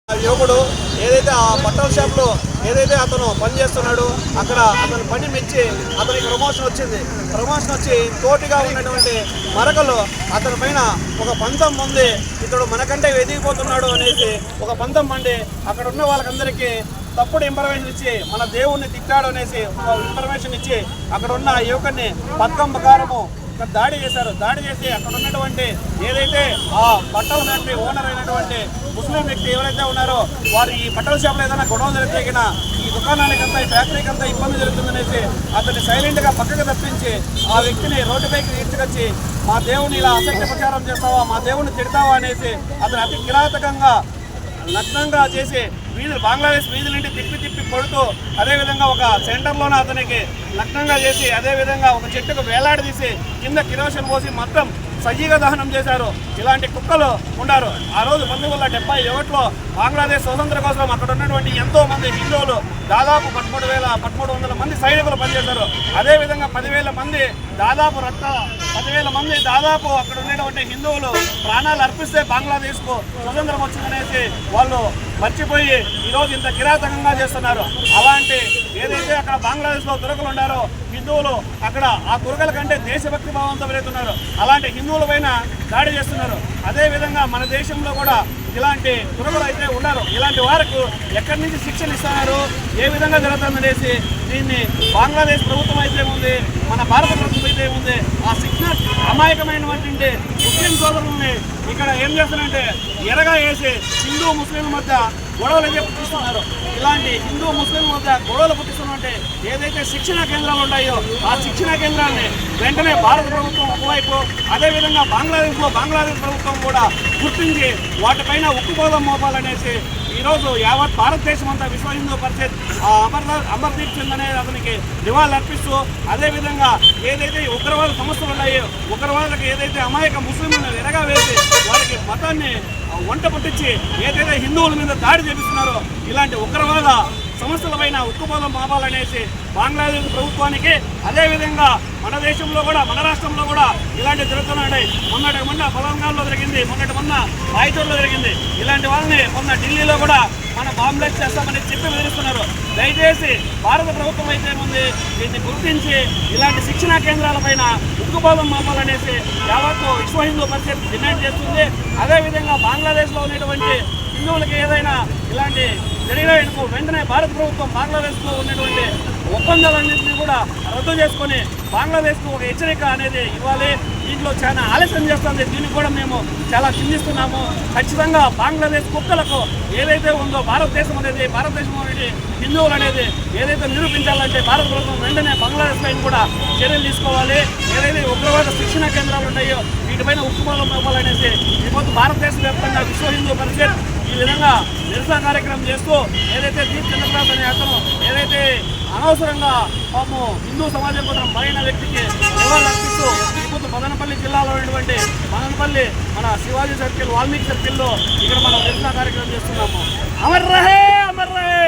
యువకుడు ఏదైతే ఆ బట్టల షాప్లో ఏదైతే అతను పని చేస్తున్నాడో అక్కడ అతను పని మెచ్చి అతనికి ప్రమోషన్ వచ్చి తోటిగా ఉన్నటువంటి మరకలు అతని పైన ఒక పంతం ఉంది, ఇతడు మనకంటే ఎదిగిపోతున్నాడు అనేసి ఒక పంతం పండి అక్కడ ఉన్న వాళ్ళకందరికీ తప్పుడు ఇన్ఫర్మేషన్ ఇచ్చి మన దేవుణ్ణి తిట్టాడు అనేసి ఒక ఇన్ఫర్మేషన్ ఇచ్చి అక్కడ ఉన్న యువకుడిని పథకం ప్రకారము దాడి చేశారు. దాడి చేసి అక్కడ ఉన్నటువంటి ఏదైతే ఆ బట్టల ఫ్యాక్టరీ ఓనర్ అయినటువంటి ముస్లిం వ్యక్తి ఎవరైతే ఉన్నారో వారు ఈ బట్టల షాప్లో ఏదైనా గొడవ జరిగితే ఈ దుకాణానికంతా ఈ ఫ్యాక్టరీకి అంతా ఇబ్బంది జరుగుతుందనేసి అతన్ని సైలెంట్గా పక్కకు తప్పించి ఆ వ్యక్తిని రోడ్డుపైకి ఈడ్చుకొచ్చి మా దేవుని ఇలా అసత్య ప్రచారం చేస్తావా, మా దేవుని తిడతావా అనేసి అతను అతి కిరాతకంగా నగ్నంగా చేసి బంగ్లాదేశ్ వీధులంటే తిప్పి కొడుతూ అదేవిధంగా ఒక సెంటర్లోనే అతనికి నగ్నంగా చేసి అదేవిధంగా ఒక చెట్టుకు వేలాడదీసి కింద కిరోసిన్ పోసి మొత్తం సజీవ దహనం చేశారు. ఇలాంటి కుక్కలు ఉన్నారు. ఆ రోజు 1971లో బంగ్లాదేశ్ స్వతంత్ర కోసం అక్కడ ఉన్నటువంటి ఎంతో మంది హిందువులు దాదాపు 13,300 మంది సైనికులు పనిచేశారు. అదేవిధంగా 10,000 మంది దాదాపు అక్కడ ఉన్నటువంటి హిందువులు ప్రాణాలు అర్పిస్తే బంగ్లాదేశ్కు స్వతంత్రం వచ్చిందనేసి వాళ్ళు మర్చిపోయి ఈరోజు ఇంత కిరాతకంగా చేస్తున్నారు. అలాంటి ఏదైతే అక్కడ బంగ్లాదేశ్లో తురకలు ఉన్నారో హిందువులు అక్కడ ఆ తురకల కంటే దేశభక్తి భావంతో వెళుతున్నారు. అలాంటి హిందువుల పైన దాడి చేస్తున్నారు. అదేవిధంగా మన దేశంలో కూడా ఇలాంటి తురకలు అయితే ఉన్నారు. ఇలాంటి వారికి ఎక్కడి నుంచి శిక్షణ ఇస్తున్నారు, ఏ విధంగా జరుగుతుందనేసి దీన్ని బంగ్లాదేశ్ ప్రభుత్వం అయితే ఉంది, మన భారత ప్రభుత్వం అయితే ఉంది. ఆ శిక్షణ అమాయకమైనటువంటి ముస్లిం సోదరుల్ని ఇక్కడ ఏం చేస్తున్నారంటే ఎరగా వేసి హిందూ ముస్లింల మధ్య గొడవలు అయితే పుట్టిస్తున్నారు. ఇలాంటి హిందూ ముస్లింల మధ్య గొడవలు పుట్టిస్తున్నారంటే ఏదైతే శిక్షణ కేంద్రాలు ఉన్నాయో ఆ శిక్షణ కేంద్రాన్ని వెంటనే భారత ప్రభుత్వం ఒకవైపు అదేవిధంగా బంగ్లాదేశ్ ప్రభుత్వం కూడా గుర్తించి వాటిపైన ఉక్కుపోదం మోపాలనేసి ఈరోజు యావత్ భారతదేశం అంతా విశ్వ హిందూ పరిషత్ అమర్దీప్ సింగ్ అనే అతనికి నివాళులు అర్పిస్తూ అదేవిధంగా ఏదైతే ఉగ్రవాద సమస్యలు ఉన్నాయో ఉగ్రవాదులకు ఏదైతే అమాయక ముస్లింలను ఎరగా వేసి వారికి మతాన్ని వంట పుట్టించి ఏదైతే హిందువుల మీద దాడి చేపిస్తున్నారో ఇలాంటి ఉగ్రవాద సమస్యలపైన ఉక్కుపోదం మాపాలనేసి బంగ్లాదేశ్ ప్రభుత్వానికి అదేవిధంగా మన దేశంలో కూడా మన రాష్ట్రంలో కూడా ఇలాంటి జరుగుతున్నాయి. మొన్న బలంగాల్లో జరిగింది, మొన్న రాయచూరులో జరిగింది. ఇలాంటి వాళ్ళని మొన్న ఢిల్లీలో కూడా మన బాంబ్లాస్ట్ చేస్తామని చెప్పి బెదిరిస్తున్నారు. దయచేసి భారత ప్రభుత్వం అయితే ఉంది దీన్ని గుర్తించి ఇలాంటి శిక్షణా కేంద్రాలపైన ఉక్కుపోదం మాపాలనేసి యావత్తు విశ్వ హిందూ పరిషత్ డిమాండ్ చేస్తుంది. అదేవిధంగా బంగ్లాదేశ్లో ఉన్నటువంటి హిందువులకి ఏదైనా ఇలాంటి జరిగినకు వెంటనే భారత ప్రభుత్వం బంగ్లాదేశ్లో ఉన్నటువంటి ఒప్పందాలన్నింటినీ కూడా రద్దు చేసుకొని బంగ్లాదేశ్కు ఒక హెచ్చరిక అనేది ఇవ్వాలి. దీంట్లో చాలా ఆలస్యం చేస్తుంది. దీనికి కూడా మేము చాలా చింతిస్తున్నాము. ఖచ్చితంగా బంగ్లాదేశ్ కుక్కలకు ఏదైతే ఉందో భారతదేశం అనేది హిందువులు అనేది ఏదైతే నిరూపించాలంటే భారత ప్రభుత్వం వెంటనే బంగ్లాదేశ్ పైన కూడా చర్యలు తీసుకోవాలి. ఏదైతే ఉగ్రవాద శిక్షణ కేంద్రాలు ఉన్నాయో వీటిపైన ఉక్కుపోదం ఇవ్వాలనేసి ఈరోజు భారతదేశ వ్యాప్తంగా విశ్వ హిందూ పరిషత్ ఈ విధంగా నిరసన కార్యక్రమం చేస్తూ ఏదైతే దీప్ చంద్రప్రసాద్ అనే అతను ఏదైతే అనవసరంగా పాపం హిందూ సమాజం కోసం మరైన వ్యక్తికి నివాళులు అర్పిస్తూ ఇప్పుడు మదనపల్లి జిల్లాలో ఉన్నటువంటి మదనపల్లి మన శివాజీ సర్కిల్ వాల్మీకి సర్కిల్లో ఇక్కడ మనం నిరసన కార్యక్రమం చేస్తున్నాము. అమర్ రహే అమర్ రహే.